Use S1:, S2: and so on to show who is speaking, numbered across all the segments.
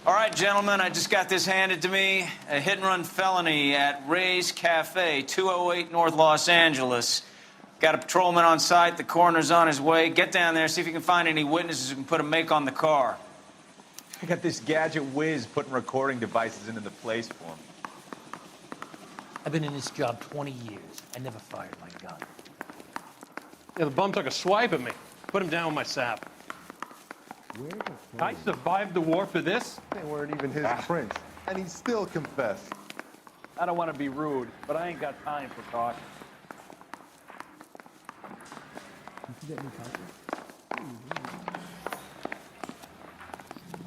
S1: All right, gentlemen, I just got this handed to me. A hit-and-run felony at Ray's Cafe, 208 North Los Angeles. Got a patrolman on site. The coroner's on his way. Get down there, see if you can find any witnesses who can put a make on the car.
S2: I got this gadget whiz putting recording devices into the place for him.
S3: I've been in this job 20 years. I never fired my gun.
S4: Yeah, the bum took a swipe at me. Put him down with my sap. I survived the war for this?
S5: They weren't even his prints, and he still confessed.
S2: I don't want to be rude, but I ain't got time for caution.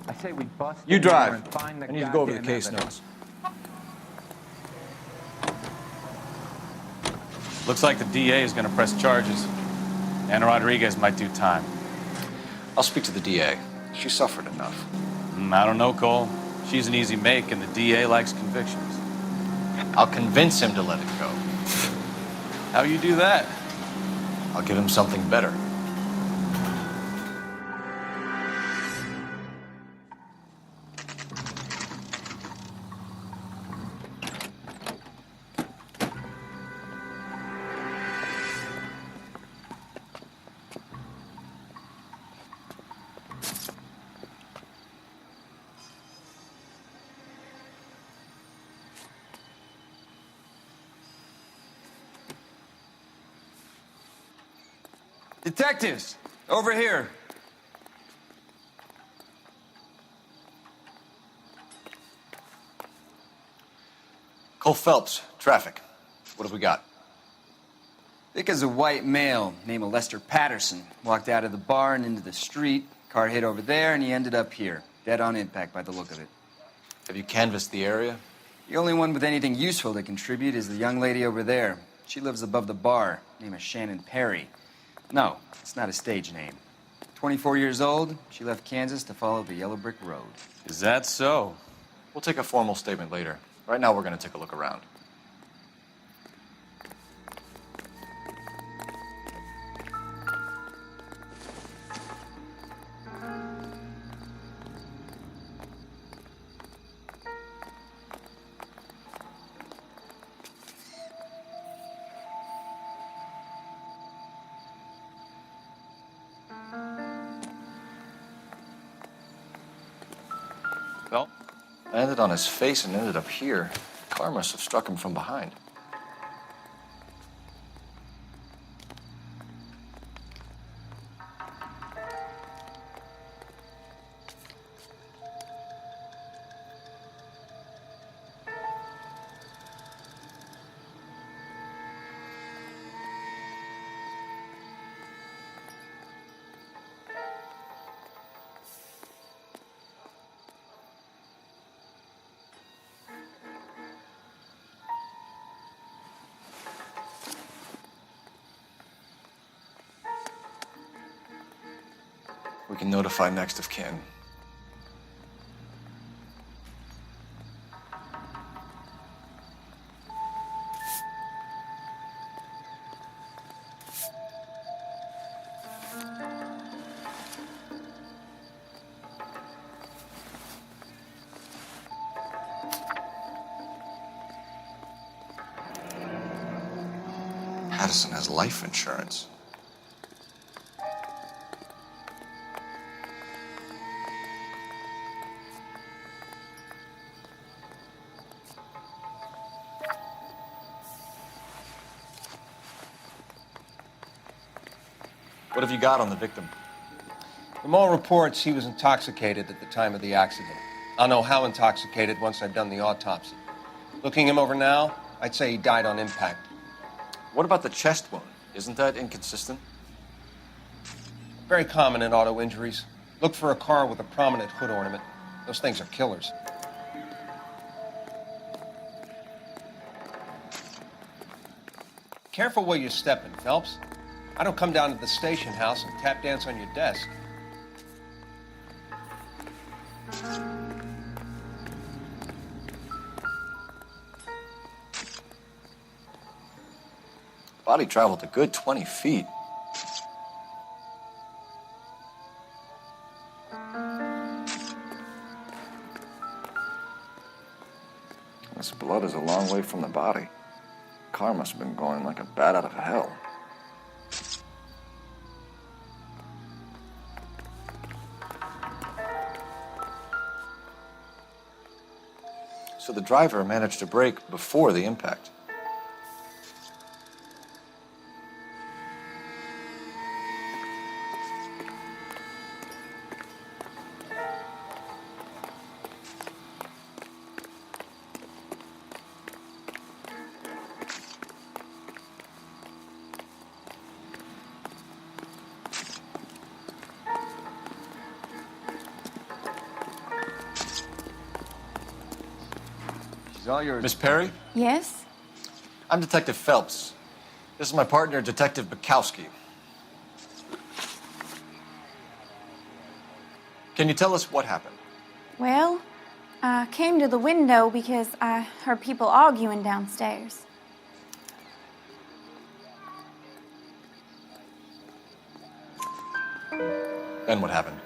S2: I say we bust.
S6: You
S2: in there
S6: drive.
S2: and find the
S6: I need to go over the
S2: goddamn
S6: case
S2: evidence.
S6: notes.
S1: Looks like the DA is going to press charges. Anna Rodriguez might do time.
S6: I'll speak to the DA. She suffered enough.
S1: I don't know, Cole. She's an easy make, and the DA likes convictions.
S6: I'll convince him to let it go.
S1: How you do that?
S6: I'll give him something better.
S1: Detectives, over here.
S6: Cole Phelps, traffic. What have we got?
S7: Vic is a white male named Lester Patterson. Walked out of the bar and into the street. Car hit over there, and he ended up here. Dead on impact by the look of it.
S6: Have you canvassed the area?
S7: The only one with anything useful to contribute is the young lady over there. She lives above the bar. Name is Shannon Perry. No, it's not a stage name. 24 years old, she left Kansas to follow the yellow brick road.
S1: Is that so?
S6: We'll take a formal statement later. Right now, we're going to take a look around. Well, I landed on his face and ended up here. The car must have struck him from behind. We can notify next of kin. Patterson has life insurance. What have you got on the victim?
S8: From all reports, he was intoxicated at the time of the accident. I'll know how intoxicated once I've done the autopsy. Looking him over now, I'd say he died on impact.
S6: What about the chest wound? Isn't that inconsistent?
S8: Very common in auto injuries. Look for a car with a prominent hood ornament. Those things are killers. Careful where you're stepping, Phelps. I don't come down to the station house and tap dance on your desk.
S6: Body traveled a good 20 feet. blood is a long way from the body. Car must have been going like a bat out of hell. So the driver managed to brake before the impact. She's all yours. Miss Perry?
S9: Yes?
S6: I'm Detective Phelps. This is my partner, Detective Bekowsky. Can you tell us what happened?
S9: Well, I came to the window because I heard people arguing downstairs.
S6: Then what happened?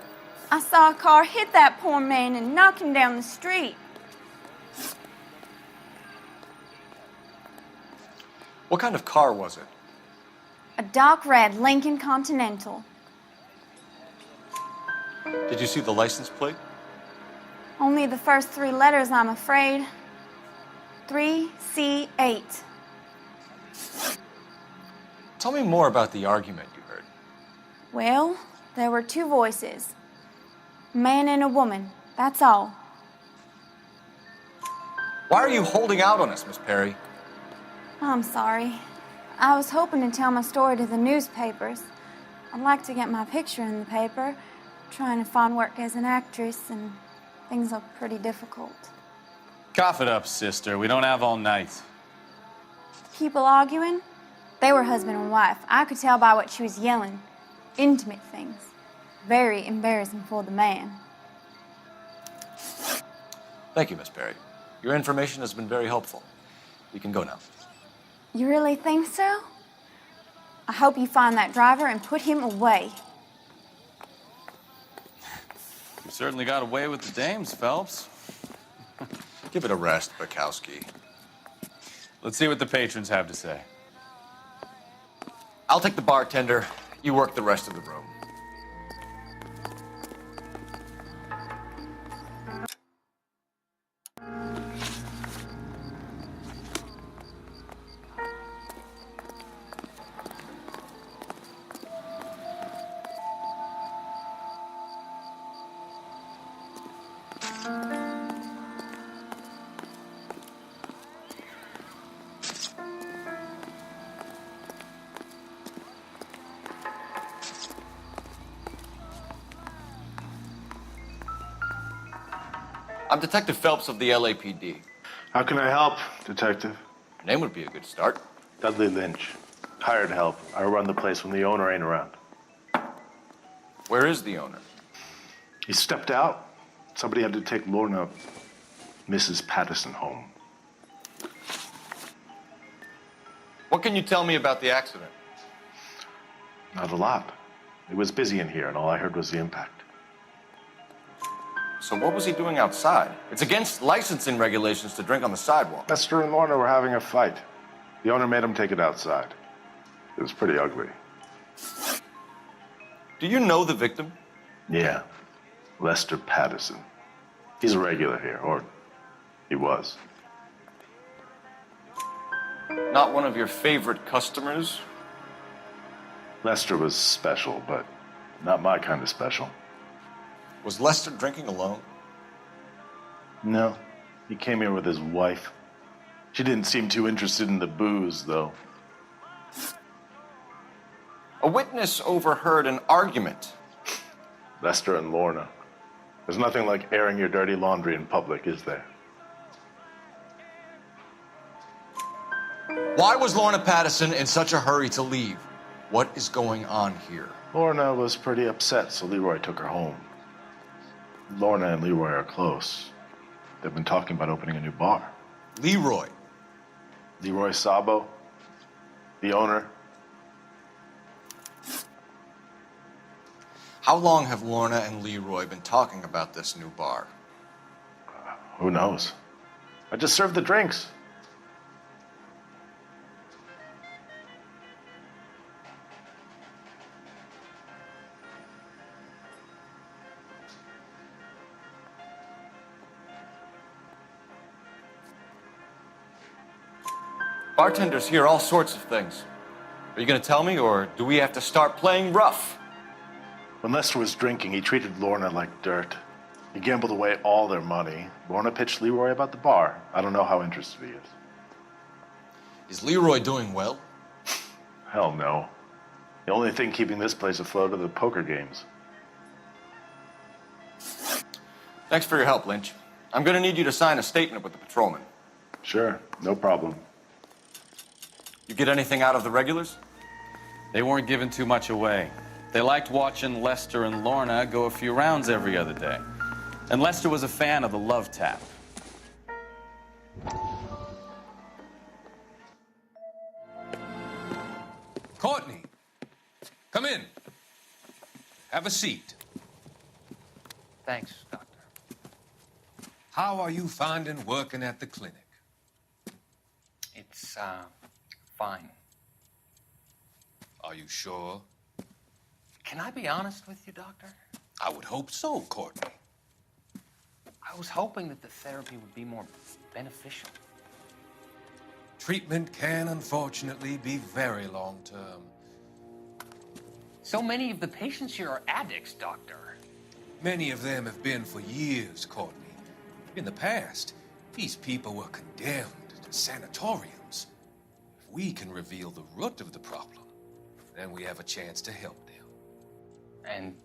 S9: I saw a car hit that poor man and knock him down the street.
S6: What kind of car was it?
S9: A dark red Lincoln Continental.
S6: Did you see the license plate?
S9: Only the first 3 letters, I'm afraid. 3C8.
S6: Tell me more about the argument you heard.
S9: Well, there were 2 voices. A man and a woman, that's all.
S6: Why are you holding out on us, Miss Perry?
S9: I'm sorry. I was hoping to tell my story to the newspapers. I'd like to get my picture in the paper. Trying to find work as an actress, and things look pretty difficult.
S1: Cough it up, sister. We don't have all night.
S9: People arguing? They were husband and wife. I could tell by what she was yelling. Intimate things. Very embarrassing for the man.
S6: Thank you, Miss Perry. Your information has been very helpful. You can go now.
S9: You really think so? I hope you find that driver and put him away.
S1: You certainly got away with the dames, Phelps.
S6: Give it a rest, Bekowsky.
S1: Let's see what the patrons have to say.
S6: I'll take the bartender. You work the rest of the room. I'm Detective Phelps of the LAPD.
S10: How can I help, Detective?
S6: Your name would be a good start.
S10: Dudley Lynch. Hired help. I run the place when the owner ain't around.
S6: Where is the owner?
S10: He stepped out. Somebody had to take Lorna, Mrs. Patterson, home.
S6: What can you tell me about the accident?
S10: Not a lot. It was busy in here, and all I heard was the impact.
S6: So what was he doing outside? It's against licensing regulations to drink on the sidewalk.
S10: Lester and Lorna were having a fight. The owner made him take it outside. It was pretty ugly.
S6: Do you know the victim?
S10: Yeah. Lester Patterson. He's a regular here, or he was.
S6: Not one of your favorite customers?
S10: Lester was special, but not my kind of special.
S6: Was Lester drinking alone?
S10: No. He came here with his wife. She didn't seem too interested in the booze, though.
S6: A witness overheard an argument.
S10: Lester and Lorna. There's nothing like airing your dirty laundry in public, is there?
S6: Why was Lorna Patterson in such a hurry to leave? What is going on here?
S10: Lorna was pretty upset, so Leroy took her home. Lorna and Leroy are close. They've been talking about opening a new bar.
S6: Leroy?
S10: Leroy Sabo, the owner.
S6: How long have Lorna and Leroy been talking about this new bar?
S10: Who knows? I just served the drinks.
S6: Bartenders hear all sorts of things. Are you going to tell me, or do we have to start playing rough?
S10: When Lester was drinking, he treated Lorna like dirt. He gambled away all their money. Lorna pitched Leroy about the bar. I don't know how interested he is.
S6: Is Leroy doing well?
S10: Hell no. The only thing keeping this place afloat are the poker games.
S6: Thanks for your help, Lynch. I'm going to need you to sign a statement with the patrolman.
S10: Sure, no problem.
S6: You get anything out of the regulars?
S11: They weren't giving too much away. They liked watching Lester and Lorna go a few rounds every other day. And Lester was a fan of the love tap.
S12: Courtney, come in. Have a seat.
S3: Thanks, Doctor.
S12: How are you finding working at the clinic?
S3: It's, fine.
S12: Are you sure?
S3: Can I be honest with you, Doctor?
S12: I would hope so, Courtney.
S3: I was hoping that the therapy would be more beneficial.
S12: Treatment can, unfortunately, be very long-term.
S3: So many of the patients here are addicts, Doctor.
S12: Many of them have been for years, Courtney. In the past, these people were condemned to sanatoriums. If we can reveal the root of the problem, then we have a chance to help them.
S3: And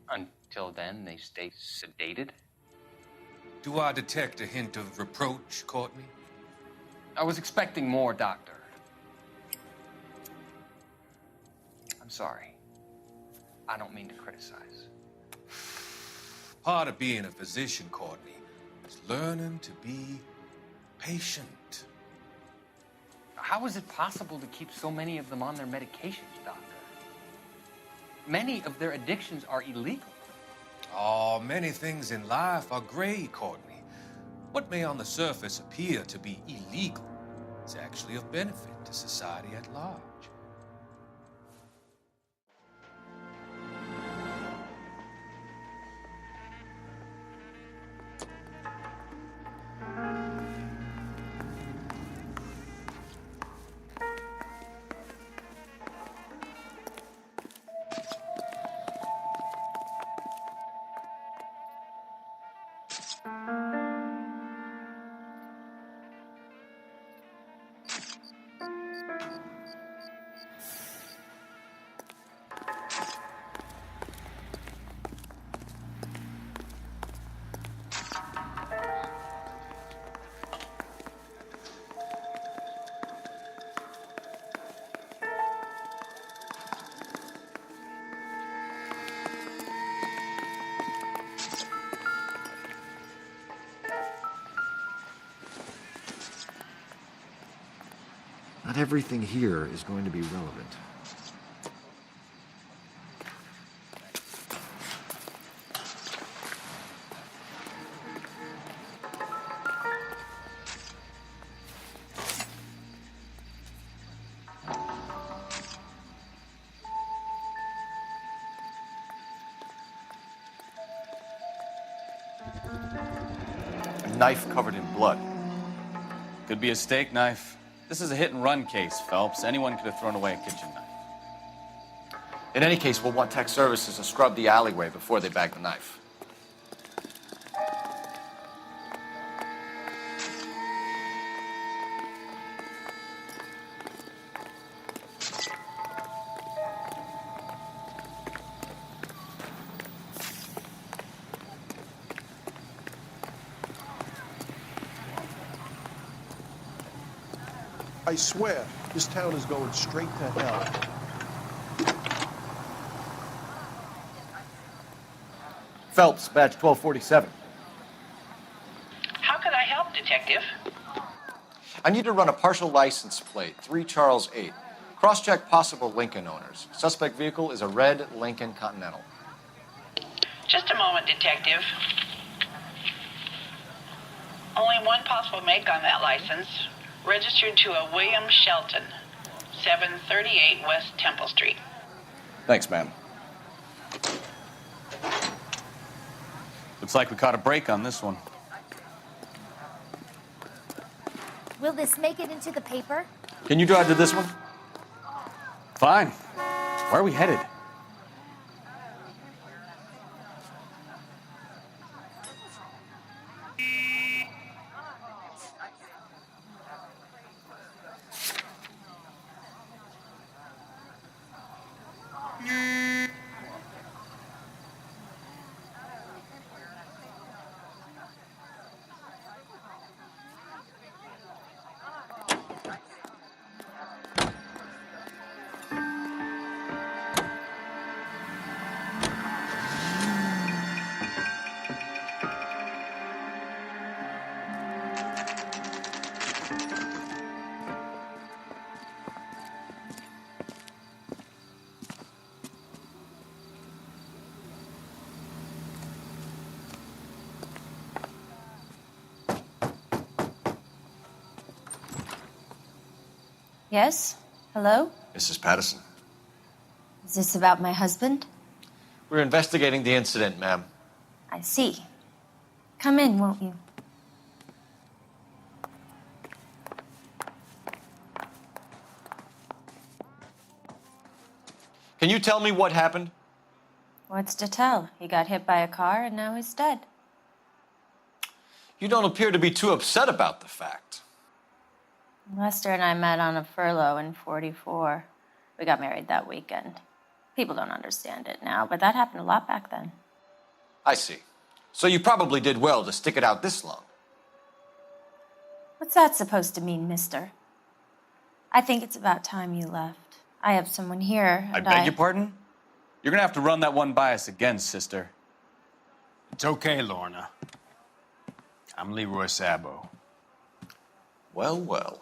S3: until then, they stay sedated?
S12: Do I detect a hint of reproach, Courtney?
S3: I was expecting more, Doctor. I'm sorry. I don't mean to criticize.
S12: Part of being a physician, Courtney, is learning to be patient.
S3: How is it possible to keep so many of them on their medications, Doctor? Many of their addictions are illegal.
S12: Oh, many things in life are gray, Courtney. What may on the surface appear to be illegal is actually of benefit to society at large.
S6: Not everything here is going to be relevant. A knife covered in blood.
S11: Could be a steak knife. This is a hit-and-run case, Phelps. Anyone could have thrown away a kitchen knife.
S6: In any case, we'll want tech services to scrub the alleyway before they bag the knife.
S5: I swear, this town is going straight to hell.
S6: Phelps, badge 1247.
S13: How can I help, Detective?
S6: I need to run a partial license plate, 3 Charles 8. Cross-check possible Lincoln owners. Suspect vehicle is a red Lincoln Continental.
S13: Just a moment, Detective. Only one possible make on that license. Registered to a William Shelton, 738 West Temple Street.
S6: Thanks, ma'am.
S11: Looks like we caught a break on this one.
S14: Will this make it into the paper?
S11: Can you drive to this one? Fine. Where are we headed?
S14: Yes? Hello?
S6: Mrs. Patterson.
S14: Is this about my husband?
S6: We're investigating the incident, ma'am.
S14: I see. Come in, won't you?
S6: Can you tell me what happened?
S14: What's to tell? He got hit by a car and now he's dead.
S6: You don't appear to be too upset about the fact.
S14: Lester and I met on a furlough in '44. We got married that weekend. People don't understand it now, but that happened a lot back then.
S6: I see. So you probably did well to stick it out this long.
S14: What's that supposed to mean, mister? I think it's about time you left. I have someone here.
S11: I beg your pardon? You're gonna have to run that one by us again, sister.
S1: It's okay, Lorna. I'm Leroy Sabo.
S6: Well, well.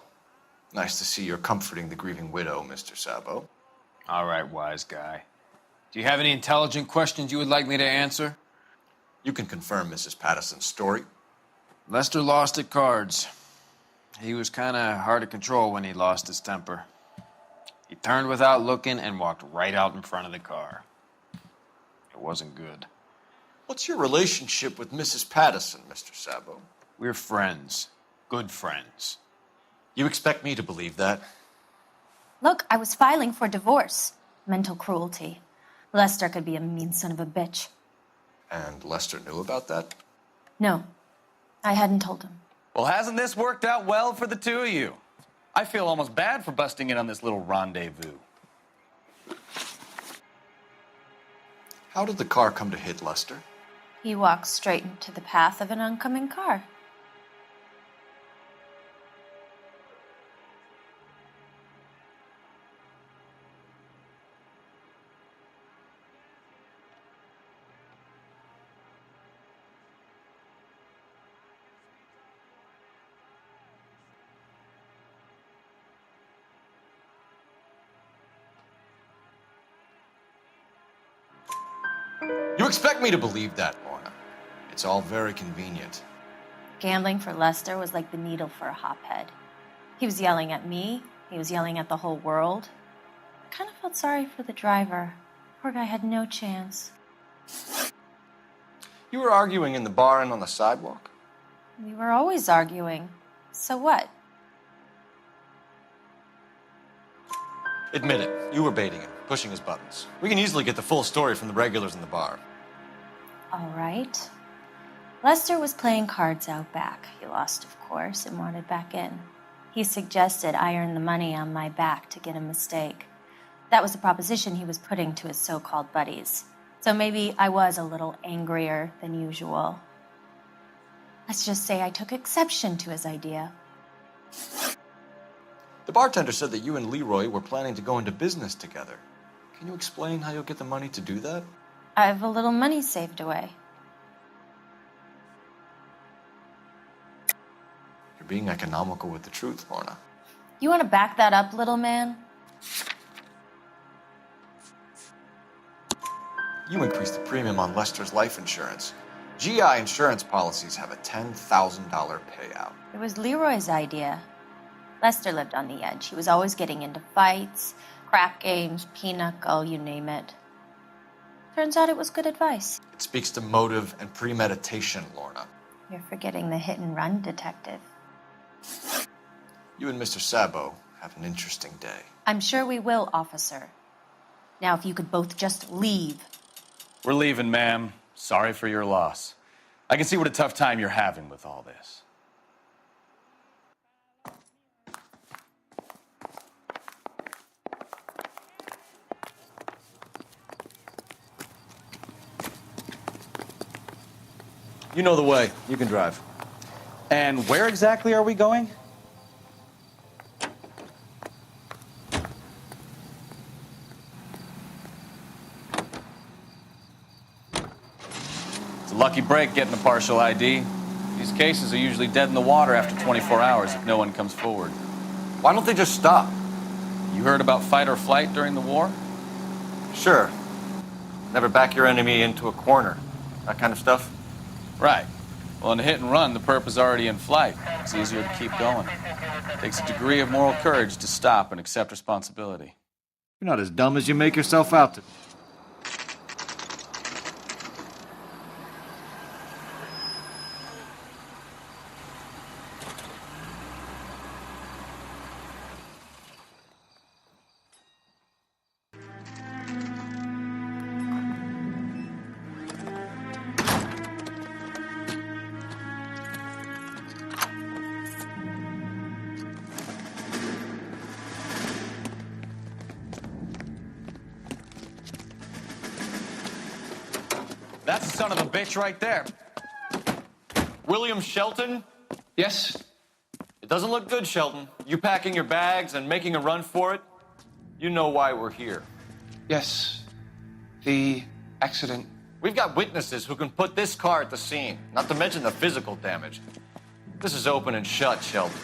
S6: Nice to see you're comforting the grieving widow, Mr. Sabo.
S1: All right, wise guy. Do you have any intelligent questions you would like me to answer?
S6: You can confirm Mrs. Patterson's story.
S1: Lester lost at cards. He was kind of hard to control when he lost his temper. He turned without looking and walked right out in front of the car. It wasn't good.
S6: What's your relationship with Mrs. Patterson, Mr. Sabo?
S1: We're friends. Good friends.
S6: You expect me to believe that?
S14: Look, I was filing for divorce. Mental cruelty. Lester could be a mean son of a bitch.
S6: And Lester knew about that?
S14: No, I hadn't told him.
S11: Well, hasn't this worked out well for the two of you? I feel almost bad for busting in on this little rendezvous.
S6: How did the car come to hit Lester?
S14: He walked straight into the path of an oncoming car.
S6: You expect me to believe that, Lorna. It's all very convenient.
S14: Gambling for Lester was like the needle for a hophead. He was yelling at me. He was yelling at the whole world. I kind of felt sorry for the driver. Poor guy had no chance.
S6: You were arguing in the bar and on the sidewalk?
S14: We were always arguing. So what?
S6: Admit it. You were baiting him, pushing his buttons. We can easily get the full story from the regulars in the bar.
S14: All right. Lester was playing cards out back. He lost, of course, and wanted back in. He suggested I earn the money on my back to get a mistake. That was the proposition he was putting to his so-called buddies. So maybe I was a little angrier than usual. Let's just say I took exception to his idea.
S6: The bartender said that you and Leroy were planning to go into business together. Can you explain how you'll get the money to do that?
S14: I have a little money saved away.
S6: You're being economical with the truth, Lorna.
S14: You want to back that up, little man?
S6: You increased the premium on Lester's life insurance. GI insurance policies have a $10,000 payout.
S14: It was Leroy's idea. Lester lived on the edge. He was always getting into fights, crap games, pinochle, you name it. Turns out it was good advice.
S6: It speaks to motive and premeditation, Lorna.
S14: You're forgetting the hit-and-run detective.
S6: You and Mr. Sabo have an interesting day.
S14: I'm sure we will, officer. Now, if you could both just leave.
S11: We're leaving, ma'am. Sorry for your loss. I can see what a tough time you're having with all this.
S6: You know the way. You can drive.
S11: And where exactly are we going? It's a lucky break getting a partial ID. These cases are usually dead in the water after 24 hours if no one comes forward.
S6: Why don't they just stop?
S11: You heard about fight or flight during the war?
S6: Sure. Never back your enemy into a corner. That kind of stuff.
S11: Right. Well, in a hit and run, the perp is already in flight. It's easier to keep going. It takes a degree of moral courage to stop and accept responsibility.
S6: You're not as dumb as you make yourself out to be.
S11: That's the son of a bitch right there.
S6: William Shelton?
S3: Yes?
S6: It doesn't look good, Shelton. You packing your bags and making a run for it? You know why we're here.
S3: Yes. The accident.
S6: We've got witnesses who can put this car at the scene, not to mention the physical damage. This is open and shut, Shelton.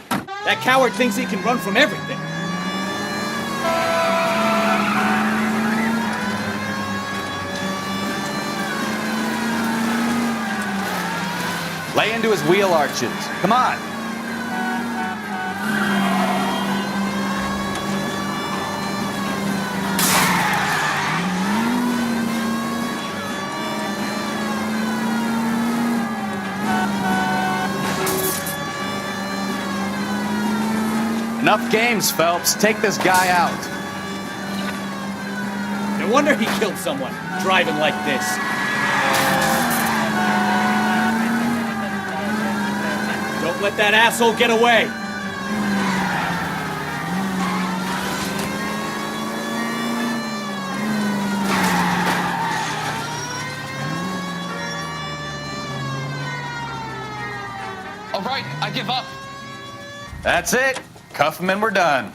S15: That coward thinks he can run from everything.
S11: Lay into his wheel arches. Come on. Enough games, Phelps. Take this guy out.
S15: No wonder he killed someone, driving like this. Don't let that asshole get away.
S3: All right, I give up.
S11: That's it. Cuff him and we're done.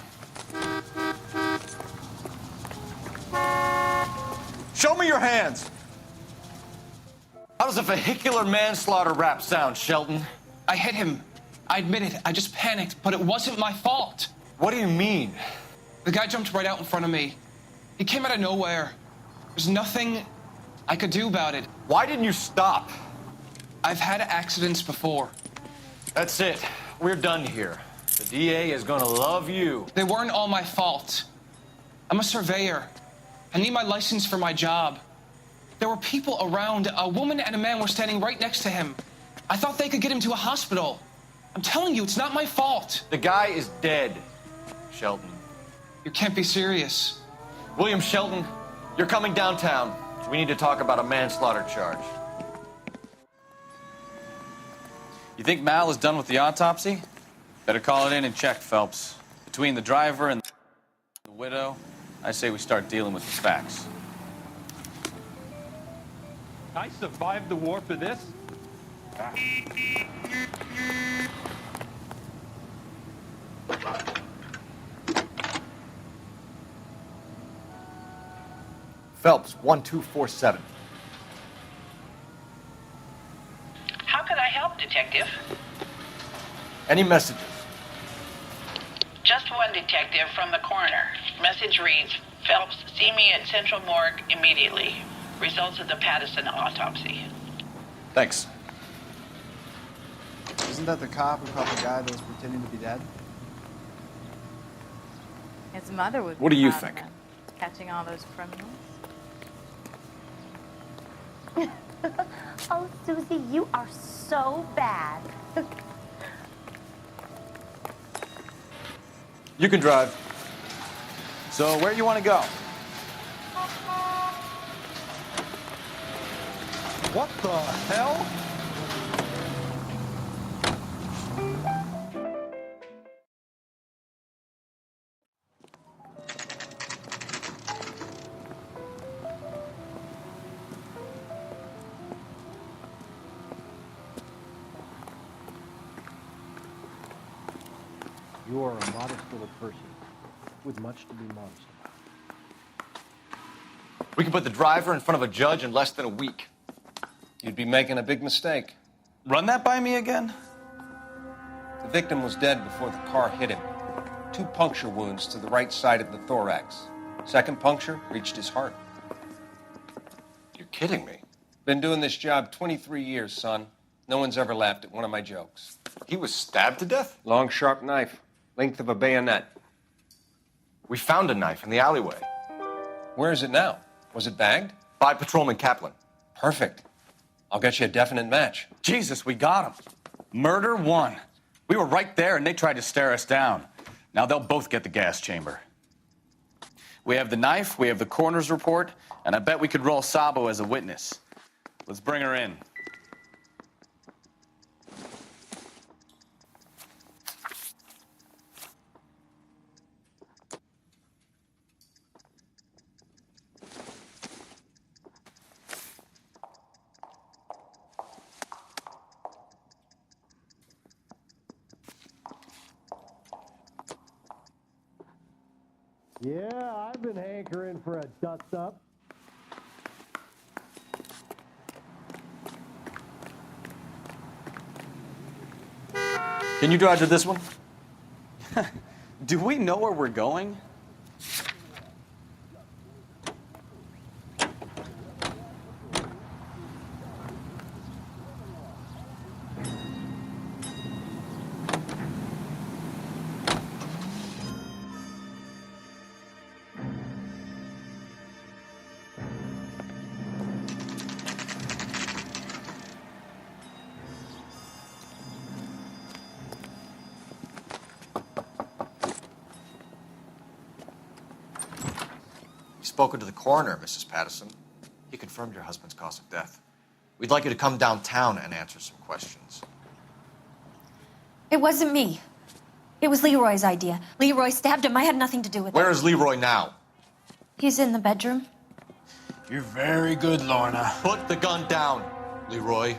S6: Show me your hands. How does a vehicular manslaughter rap sound, Shelton?
S16: I hit him. I admit it. I just panicked, but it wasn't my fault.
S6: What do you mean?
S16: The guy jumped right out in front of me. He came out of nowhere. There's nothing I could do about it.
S6: Why didn't you stop?
S16: I've had accidents before.
S6: That's it. We're done here. The DA is gonna love you.
S16: They weren't all my fault. I'm a surveyor. I need my license for my job. There were people around. A woman and a man were standing right next to him. I thought they could get him to a hospital. I'm telling you, it's not my fault.
S6: The guy is dead, Shelton.
S16: You can't be serious.
S6: William Shelton, you're coming downtown. We need to talk about a manslaughter charge.
S11: You think Mal is done with the autopsy? Better call it in and check, Phelps. Between the driver and the widow, I say we start dealing with the facts.
S4: I survived the war for this?
S6: Phelps, 1247.
S13: How could I help, Detective?
S6: Any messages?
S13: Just one detective from the coroner. Message reads, Phelps, see me at Central Morgue immediately. Results of the Pattison autopsy.
S6: Thanks.
S17: Isn't that the cop who caught the guy that was pretending to be dead?
S18: His mother would
S6: What
S18: be
S6: do you
S18: proud of
S6: think?
S18: him, catching all those criminals. Oh, Susie, you are so bad.
S2: You can drive. So where you want to go? What the hell?
S5: You are a modest little person with much to be modest about.
S6: We can put the driver in front of a judge in less than a week.
S8: You'd be making a big mistake.
S11: Run that by me again?
S8: The victim was dead before the car hit him. 2 puncture wounds to the right side of the thorax. Second puncture reached his heart.
S6: You're kidding me.
S8: Been doing this job 23 years, son. No one's ever laughed at one of my jokes.
S6: He was stabbed to death?
S8: Long, sharp knife. Length of a bayonet.
S6: We found a knife in the alleyway.
S8: Where is it now? Was it bagged?
S6: By Patrolman Kaplan.
S8: Perfect. I'll get you a definite match.
S11: Jesus, we got him. Murder 1. We were right there and they tried to stare us down. Now they'll both get the gas chamber. We have the knife, we have the coroner's report, and I bet we could roll Sabo as a witness. Let's bring her in.
S5: Yeah, I've been hankering for a dust-up.
S2: Can you drive to this one?
S11: Do we know where we're going?
S6: Spoken to the coroner, Mrs. Patterson. He confirmed your husband's cause of death. We'd like you to come downtown and answer some questions.
S14: It wasn't me. It was Leroy's idea. Leroy stabbed him. I had nothing to do with it.
S6: Where is Leroy now?
S14: He's in the bedroom.
S19: You're very good, Lorna.
S6: Put the gun down, Leroy.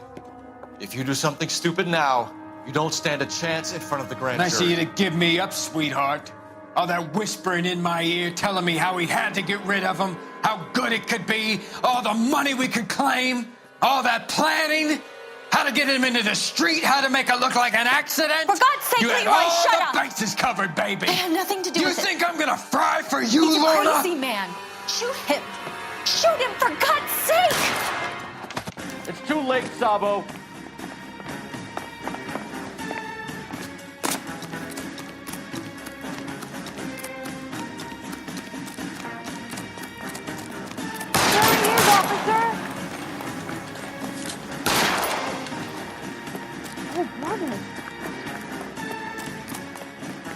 S6: If you do something stupid now, you don't stand a chance in front of the grand
S19: Nice of
S6: jury.
S19: you to give me up, sweetheart. All that whispering in my ear, telling me how we had to get rid of him, how good it could be, all the money we could claim, all that planning, how to get him into the street, how to make it look like an accident.
S14: For God's sake,
S19: you had
S14: Leroy,
S19: all
S14: shut
S19: the
S14: up.
S19: bases covered, baby.
S14: I have nothing to do
S19: you
S14: with it.
S19: You think I'm gonna fry for you,
S14: He's
S19: Lorna?
S14: a crazy man. Shoot him. Shoot him, for God's sake.
S2: It's too late, Sabo.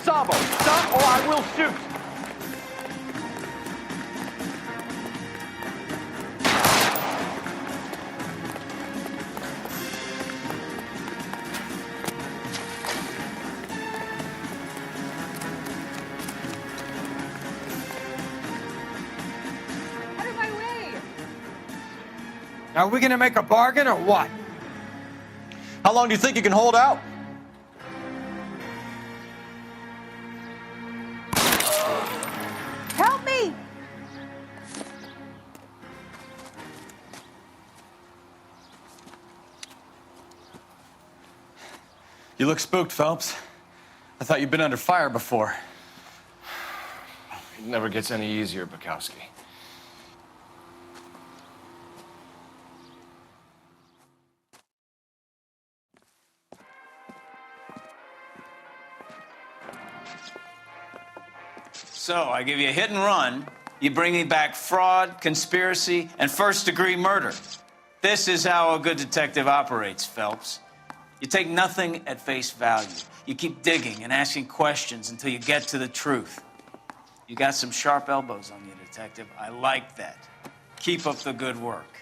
S2: Sabo, stop or I will shoot!
S20: Out of my way!
S19: Are we gonna make a bargain or what?
S2: How long do you think you can hold out?
S20: Help me!
S11: You look spooked, Phelps. I thought you'd been under fire before.
S6: It never gets any easier, Bekowsky.
S1: So, I give you a hit and run. You bring me back fraud, conspiracy, and first-degree murder. This is how a good detective operates, Phelps. You take nothing at face value. You keep digging and asking questions until you get to the truth. You got some sharp elbows on you, detective. I like that. Keep up the good work.